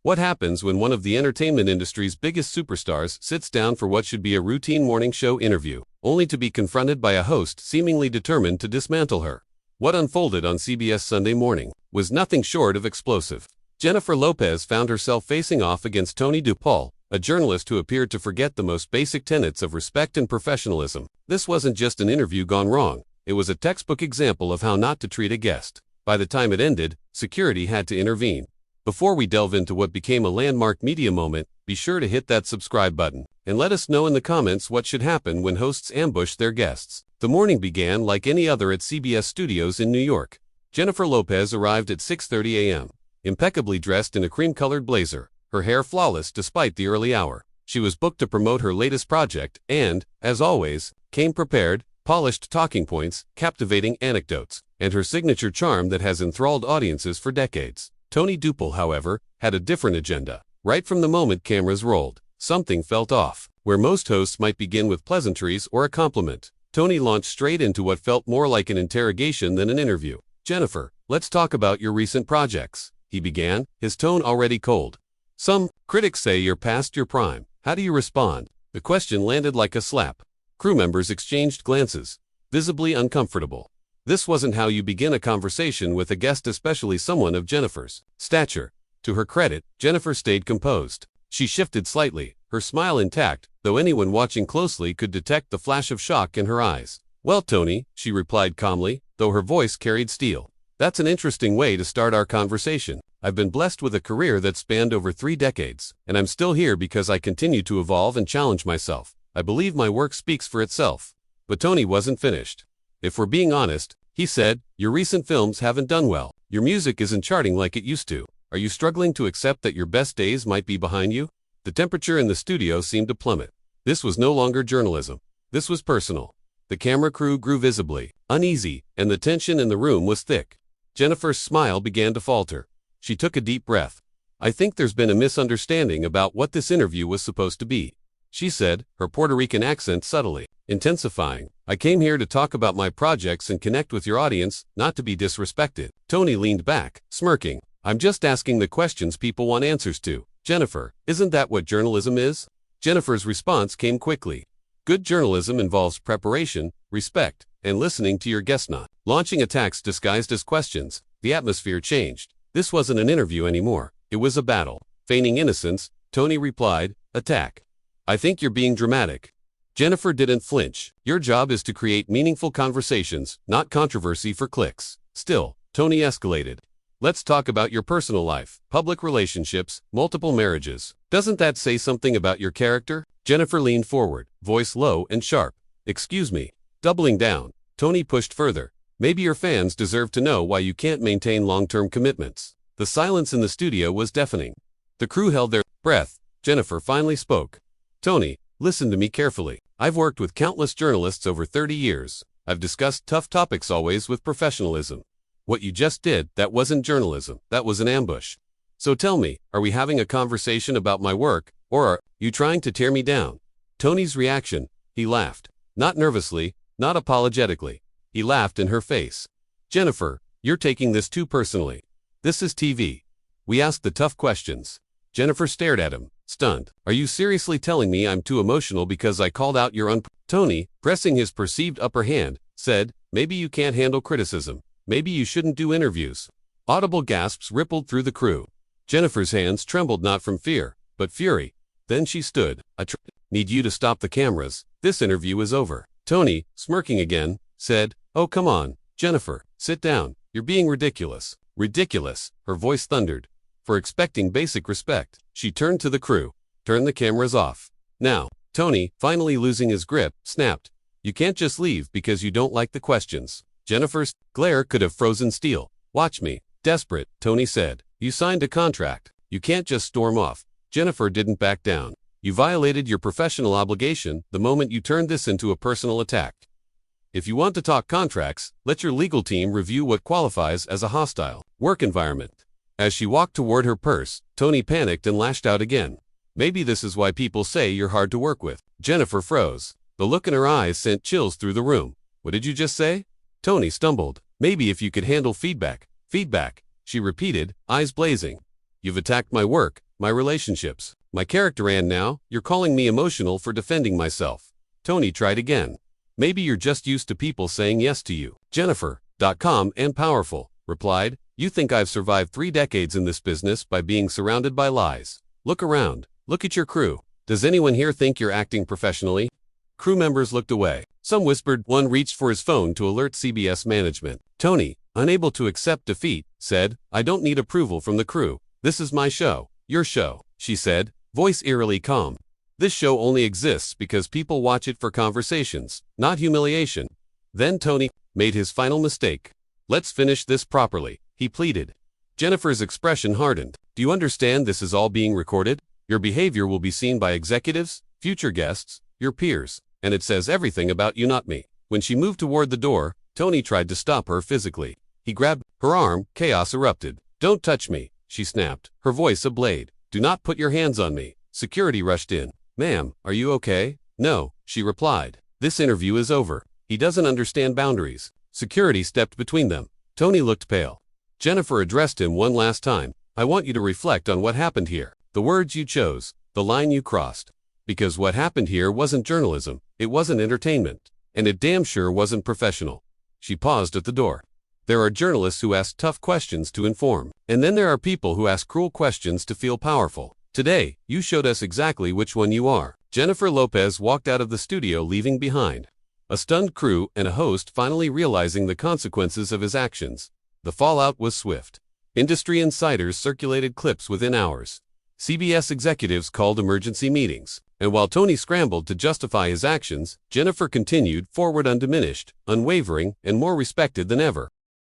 What happens when one of the entertainment industry's biggest superstars sits down for what should be a routine morning show interview, only to be confronted by a host seemingly determined to dismantle her? What unfolded on CBS Sunday Morning was nothing short of explosive. Jennifer Lopez found herself facing off against Tony Dokoupil, a journalist who appeared to forget the most basic tenets of respect and professionalism. This wasn't just an interview gone wrong, it was a textbook example of how not to treat a guest. By the time it ended, security had to intervene. Before we delve into what became a landmark media moment, be sure to hit that subscribe button, and let us know in the comments what should happen when hosts ambush their guests. The morning began like any other at CBS Studios in New York. Jennifer Lopez arrived at 6:30 a.m., impeccably dressed in a cream-colored blazer, her hair flawless despite the early hour. She was booked to promote her latest project and, as always, came prepared, polished talking points, captivating anecdotes, and her signature charm that has enthralled audiences for decades. Tony Dokoupil, however, had a different agenda. Right from the moment cameras rolled, something felt off. Where most hosts might begin with pleasantries or a compliment, Tony launched straight into what felt more like an interrogation than an interview. "Jennifer, let's talk about your recent projects," he began, his tone already cold. "Some critics say you're past your prime. How do you respond?" The question landed like a slap. Crew members exchanged glances, visibly uncomfortable. This wasn't how you begin a conversation with a guest, especially someone of Jennifer's stature. To her credit, Jennifer stayed composed. She shifted slightly, her smile intact, though anyone watching closely could detect the flash of shock in her eyes. "Well, Tony," she replied calmly, though her voice carried steel. "That's an interesting way to start our conversation. I've been blessed with a career that spanned over 3 decades, and I'm still here because I continue to evolve and challenge myself. I believe my work speaks for itself." But Tony wasn't finished. "If we're being honest," he said, "your recent films haven't done well. Your music isn't charting like it used to. Are you struggling to accept that your best days might be behind you?" The temperature in the studio seemed to plummet. This was no longer journalism. This was personal. The camera crew grew visibly uneasy, and the tension in the room was thick. Jennifer's smile began to falter. She took a deep breath. "I think there's been a misunderstanding about what this interview was supposed to be," she said, her Puerto Rican accent subtly intensifying. "I came here to talk about my projects and connect with your audience, not to be disrespected." Tony leaned back, smirking. "I'm just asking the questions people want answers to. Jennifer, isn't that what journalism is?" Jennifer's response came quickly. "Good journalism involves preparation, respect, and listening to your guest, not launching attacks disguised as questions." The atmosphere changed. This wasn't an interview anymore. It was a battle. Feigning innocence, Tony replied, "Attack. I think you're being dramatic." Jennifer didn't flinch. "Your job is to create meaningful conversations, not controversy for clicks." Still, Tony escalated. "Let's talk about your personal life, public relationships, multiple marriages. Doesn't that say something about your character?" Jennifer leaned forward, voice low and sharp. "Excuse me." Doubling down, Tony pushed further. "Maybe your fans deserve to know why you can't maintain long-term commitments." The silence in the studio was deafening. The crew held their breath. Jennifer finally spoke. "Tony, listen to me carefully. I've worked with countless journalists over 30 years. I've discussed tough topics always with professionalism. What you just did, that wasn't journalism, that was an ambush. So tell me, are we having a conversation about my work, or are you trying to tear me down?" Tony's reaction, he laughed. Not nervously, not apologetically. He laughed in her face. "Jennifer, you're taking this too personally. This is TV. We ask the tough questions." Jennifer stared at him, stunned. "Are you seriously telling me I'm too emotional because I called out your Tony, pressing his perceived upper hand, said, "Maybe you can't handle criticism. Maybe you shouldn't do interviews." Audible gasps rippled through the crew. Jennifer's hands trembled not from fear, but fury. Then she stood. "I need you to stop the cameras. This interview is over." Tony, smirking again, said, "Oh, come on, Jennifer, sit down. You're being ridiculous." "Ridiculous," her voice thundered, "for expecting basic respect." She turned to the crew. "Turn the cameras off. Now." Tony, finally losing his grip, snapped, "You can't just leave because you don't like the questions." Jennifer's glare could have frozen steel. "Watch me." Desperate, Tony said. "You signed a contract. You can't just storm off." Jennifer didn't back down. "You violated your professional obligation the moment you turned this into a personal attack. If you want to talk contracts, let your legal team review what qualifies as a hostile work environment." As she walked toward her purse, Tony panicked and lashed out again. "Maybe this is why people say you're hard to work with." Jennifer froze. The look in her eyes sent chills through the room. "What did you just say?" Tony stumbled. "Maybe if you could handle feedback." "Feedback," she repeated, eyes blazing. "You've attacked my work, my relationships, my character, and now, you're calling me emotional for defending myself. Tony tried again. Maybe you're just used to people saying yes to you. Jennifer, calm and powerful, replied, you think I've survived 3 decades in this business by being surrounded by lies. Look around. Look at your crew. Does anyone here think you're acting professionally? Crew members looked away. Some whispered. One reached for his phone to alert CBS management. Tony, unable to accept defeat, said, I don't need approval from the crew. This is my show. Your show, she said, voice eerily calm. This show only exists because people watch it for conversations, not humiliation. Then Tony made his final mistake. Let's finish this properly, he pleaded. Jennifer's expression hardened. Do you understand this is all being recorded? Your behavior will be seen by executives, future guests, your peers, and it says everything about you, not me. When she moved toward the door, Tony tried to stop her physically. He grabbed her arm. Chaos erupted. Don't touch me, she snapped, her voice a blade. Do not put your hands on me. Security rushed in. Ma'am, are you okay? No, she replied. This interview is over. He doesn't understand boundaries. Security stepped between them. Tony looked pale. Jennifer addressed him one last time. I want you to reflect on what happened here. The words you chose, the line you crossed. Because what happened here wasn't journalism, it wasn't entertainment, and it damn sure wasn't professional. She paused at the door. There are journalists who ask tough questions to inform, and then there are people who ask cruel questions to feel powerful. Today, you showed us exactly which one you are. Jennifer Lopez walked out of the studio, leaving behind a stunned crew and a host finally realizing the consequences of his actions. The fallout was swift. Industry insiders circulated clips within hours. CBS executives called emergency meetings, and while Tony scrambled to justify his actions, Jennifer continued forward undiminished, unwavering, and more respected than ever.